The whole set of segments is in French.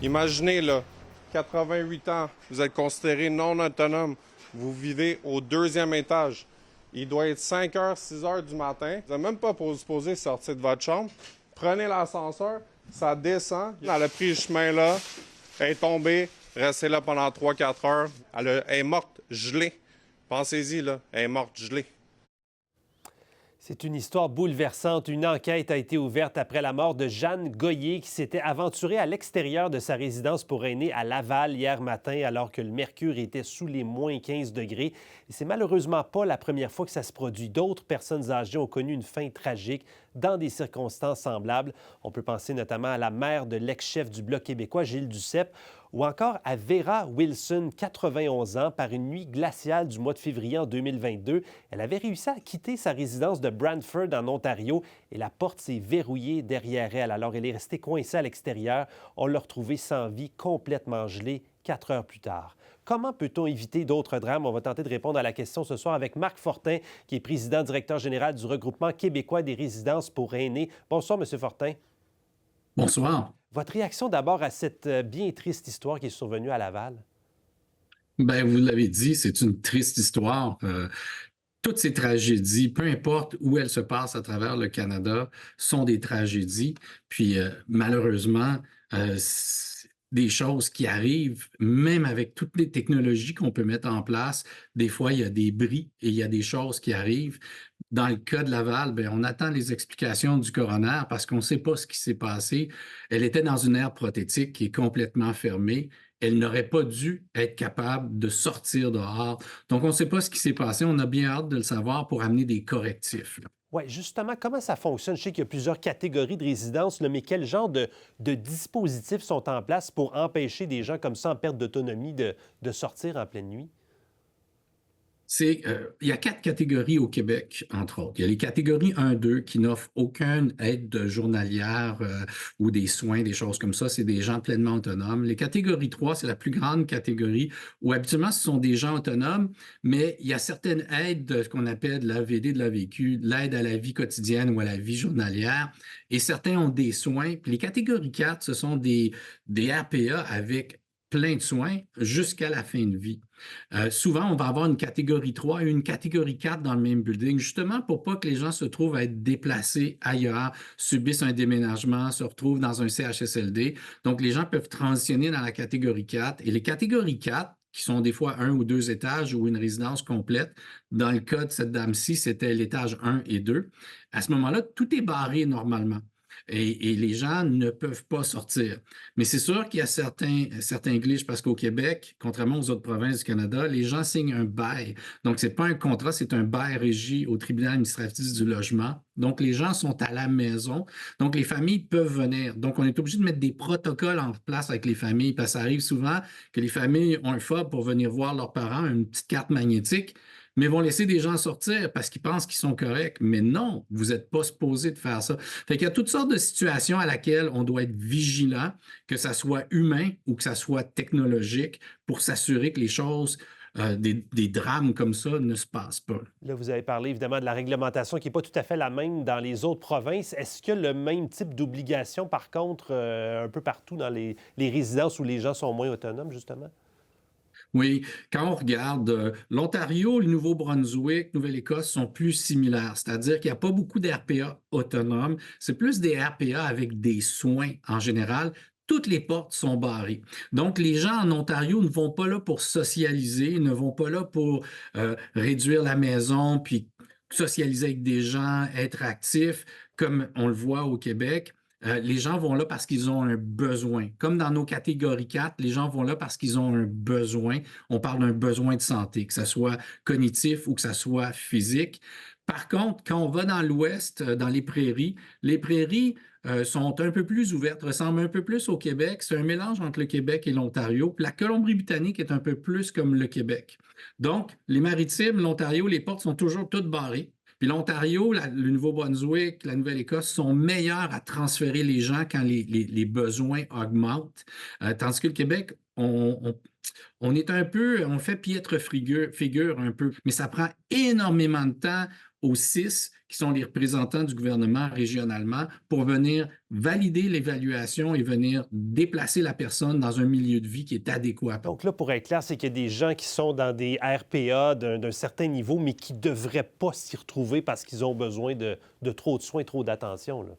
Imaginez, là, 88 ans, vous êtes considéré non autonome, vous vivez au deuxième étage. Il doit être 5 heures, 6 heures du matin. Vous n'êtes même pas supposé sortir de votre chambre. Prenez l'ascenseur, ça descend. Elle a pris le chemin là, elle est tombée, restée là pendant 3-4 heures. Elle est morte gelée. Pensez-y, là, elle est morte gelée. C'est une histoire bouleversante. Une enquête a été ouverte après la mort de Jeanne Goyer qui s'était aventurée à l'extérieur de sa résidence pour aînés à Laval hier matin alors que le mercure était sous les moins 15 degrés. Et c'est malheureusement pas la première fois que ça se produit. D'autres personnes âgées ont connu une fin tragique dans des circonstances semblables. On peut penser notamment à la mère de l'ex-chef du Bloc québécois, Gilles Duceppe, ou encore à Vera Wilson, 91 ans, par une nuit glaciale du mois de février en 2022. Elle avait réussi à quitter sa résidence de Brantford en Ontario et la porte s'est verrouillée derrière elle. Alors elle est restée coincée à l'extérieur. On l'a retrouvée sans vie, complètement gelée, 4 heures plus tard. Comment peut-on éviter d'autres drames? On va tenter de répondre à la question ce soir avec Marc Fortin, qui est président-directeur général du Regroupement québécois des résidences pour aînés. Bonsoir, M. Fortin. Bonsoir. Votre réaction d'abord à cette bien triste histoire qui est survenue à Laval? Ben, vous l'avez dit, c'est une triste histoire. Toutes ces tragédies, peu importe où elles se passent à travers le Canada, sont des tragédies. Puis malheureusement, c'est des choses qui arrivent, même avec toutes les technologies qu'on peut mettre en place, des fois, il y a des bris et il y a des choses qui arrivent. Dans le cas de Laval, bien, on attend les explications du coroner parce qu'on ne sait pas ce qui s'est passé. Elle était dans une aire prothétique qui est complètement fermée. Elle n'aurait pas dû être capable de sortir dehors. Donc, on ne sait pas ce qui s'est passé. On a bien hâte de le savoir pour amener des correctifs. Oui, justement, comment ça fonctionne? Je sais qu'il y a plusieurs catégories de résidences, mais quel genre de dispositifs sont en place pour empêcher des gens comme ça en perte d'autonomie de sortir en pleine nuit? Il y a 4 catégories au Québec, entre autres. Il y a les catégories 1-2 qui n'offrent aucune aide journalière ou des soins, des choses comme ça. C'est des gens pleinement autonomes. Les catégories 3, c'est la plus grande catégorie où habituellement, ce sont des gens autonomes, mais il y a certaines aides de ce qu'on appelle de l'AVD, de l'AVQ, de l'aide à la vie quotidienne ou à la vie journalière. Et certains ont des soins. Puis les catégories 4, ce sont des RPA avec plein de soins jusqu'à la fin de vie. Souvent, on va avoir une catégorie 3 et une catégorie 4 dans le même building, justement pour pas que les gens se trouvent à être déplacés ailleurs, subissent un déménagement, se retrouvent dans un CHSLD. Donc, les gens peuvent transitionner dans la catégorie 4. Et les catégories 4, qui sont des fois 1 ou 2 étages ou une résidence complète, dans le cas de cette dame-ci, c'était l'étage 1 et 2. À ce moment-là, tout est barré normalement. Et les gens ne peuvent pas sortir. Mais c'est sûr qu'il y a certains glitches parce qu'au Québec, contrairement aux autres provinces du Canada, les gens signent un bail. Donc, ce n'est pas un contrat, c'est un bail régi au tribunal administratif du logement. Donc, les gens sont à la maison. Donc, les familles peuvent venir. Donc, on est obligé de mettre des protocoles en place avec les familles parce que ça arrive souvent que les familles ont un fob pour venir voir leurs parents, une petite carte magnétique, mais vont laisser des gens sortir parce qu'ils pensent qu'ils sont corrects. Mais non, vous n'êtes pas supposé de faire ça. Fait qu'il y a toutes sortes de situations à laquelle on doit être vigilant, que ça soit humain ou que ça soit technologique, pour s'assurer que les choses, des drames comme ça ne se passent pas. Là, vous avez parlé évidemment de la réglementation qui n'est pas tout à fait la même dans les autres provinces. Est-ce qu'il y a le même type d'obligation, par contre, un peu partout dans les résidences où les gens sont moins autonomes, justement? Oui, quand on regarde l'Ontario, le Nouveau-Brunswick, Nouvelle-Écosse sont plus similaires, c'est-à-dire qu'il n'y a pas beaucoup d'RPA autonomes, c'est plus des RPA avec des soins en général. Toutes les portes sont barrées. Donc, les gens en Ontario ne vont pas là pour socialiser, ne vont pas là pour réduire la maison, puis socialiser avec des gens, être actifs, comme on le voit au Québec. Les gens vont là parce qu'ils ont un besoin. Comme dans nos catégories 4, les gens vont là parce qu'ils ont un besoin. On parle d'un besoin de santé, que ce soit cognitif ou que ce soit physique. Par contre, quand on va dans l'Ouest, dans les prairies sont un peu plus ouvertes, ressemblent un peu plus au Québec. C'est un mélange entre le Québec et l'Ontario. Puis la Colombie-Britannique est un peu plus comme le Québec. Donc, les maritimes, l'Ontario, les portes sont toujours toutes barrées. Puis l'Ontario, le Nouveau-Brunswick, la Nouvelle-Écosse sont meilleurs à transférer les gens quand les besoins augmentent. Tandis que le Québec, on est un peu, on fait piètre figure un peu, mais ça prend énormément de temps aux 6 qui sont les représentants du gouvernement régionalement pour venir valider l'évaluation et venir déplacer la personne dans un milieu de vie qui est adéquat. Donc là, pour être clair, c'est qu'il y a des gens qui sont dans des RPA d'un certain niveau, mais qui ne devraient pas s'y retrouver parce qu'ils ont besoin de trop de soins, trop d'attention, là.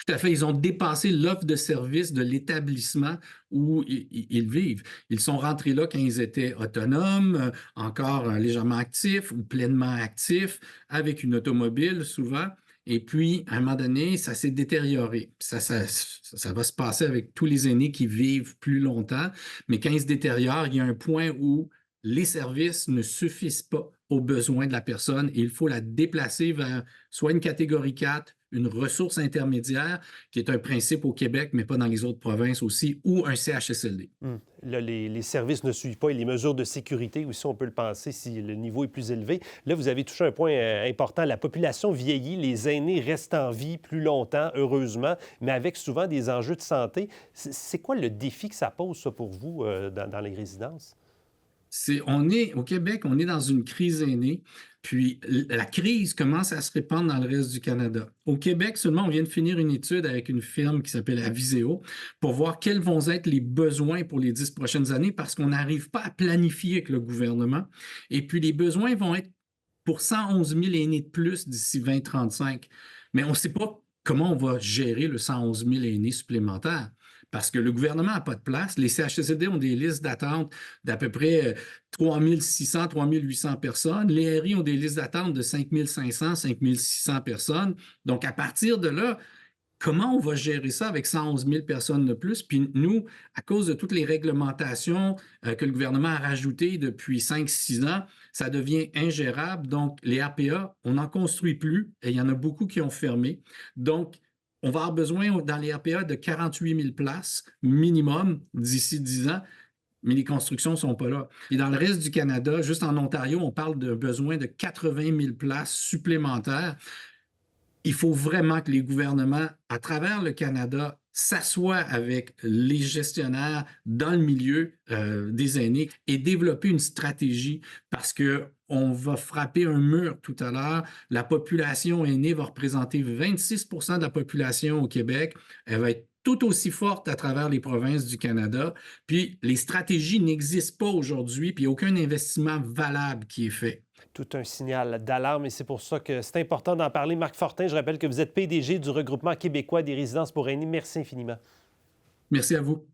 Tout à fait. Ils ont dépassé l'offre de service de l'établissement où ils vivent. Ils sont rentrés là quand ils étaient autonomes, encore légèrement actifs ou pleinement actifs, avec une automobile souvent. Et puis, à un moment donné, ça s'est détérioré. Ça va se passer avec tous les aînés qui vivent plus longtemps. Mais quand ils se détériorent, il y a un point où les services ne suffisent pas aux besoins de la personne et il faut la déplacer vers soit une catégorie 4, une ressource intermédiaire, qui est un principe au Québec, mais pas dans les autres provinces aussi, ou un CHSLD. Là, les services ne suivent pas et les mesures de sécurité aussi, on peut le penser si le niveau est plus élevé. Là, vous avez touché un point important. La population vieillit, les aînés restent en vie plus longtemps, heureusement, mais avec souvent des enjeux de santé. C'est quoi le défi que ça pose, ça, pour vous, dans les résidences? Au Québec, on est dans une crise aînée, puis la crise commence à se répandre dans le reste du Canada. Au Québec, seulement, on vient de finir une étude avec une firme qui s'appelle Aviseo pour voir quels vont être les besoins pour les 10 prochaines années parce qu'on n'arrive pas à planifier avec le gouvernement. Et puis, les besoins vont être pour 111 000 aînés de plus d'ici 2035. Mais on ne sait pas comment on va gérer le 111 000 aînés supplémentaires. Parce que le gouvernement n'a pas de place. Les CHSLD ont des listes d'attente d'à peu près 3 600, 3 800 personnes. Les RI ont des listes d'attente de 5 500, 5 600 personnes. Donc, à partir de là, comment on va gérer ça avec 111 000 personnes de plus? Puis nous, à cause de toutes les réglementations que le gouvernement a rajoutées depuis 5-6 ans, ça devient ingérable. Donc, les RPA, on n'en construit plus et il y en a beaucoup qui ont fermé. Donc, on va avoir besoin dans les RPA de 48 000 places minimum d'ici 10 ans, mais les constructions ne sont pas là. Et dans le reste du Canada, juste en Ontario, on parle d'un besoin de 80 000 places supplémentaires. Il faut vraiment que les gouvernements, à travers le Canada, s'assoient avec les gestionnaires dans le milieu des aînés et développer une stratégie parce qu'on va frapper un mur tout à l'heure. La population aînée va représenter 26 % de la population au Québec. Elle va être tout aussi forte à travers les provinces du Canada. Puis les stratégies n'existent pas aujourd'hui, puis il n'y a aucun investissement valable qui est fait. Tout un signal d'alarme et c'est pour ça que c'est important d'en parler. Marc Fortin, je rappelle que vous êtes PDG du Regroupement québécois des résidences pour aînés. Merci infiniment. Merci à vous.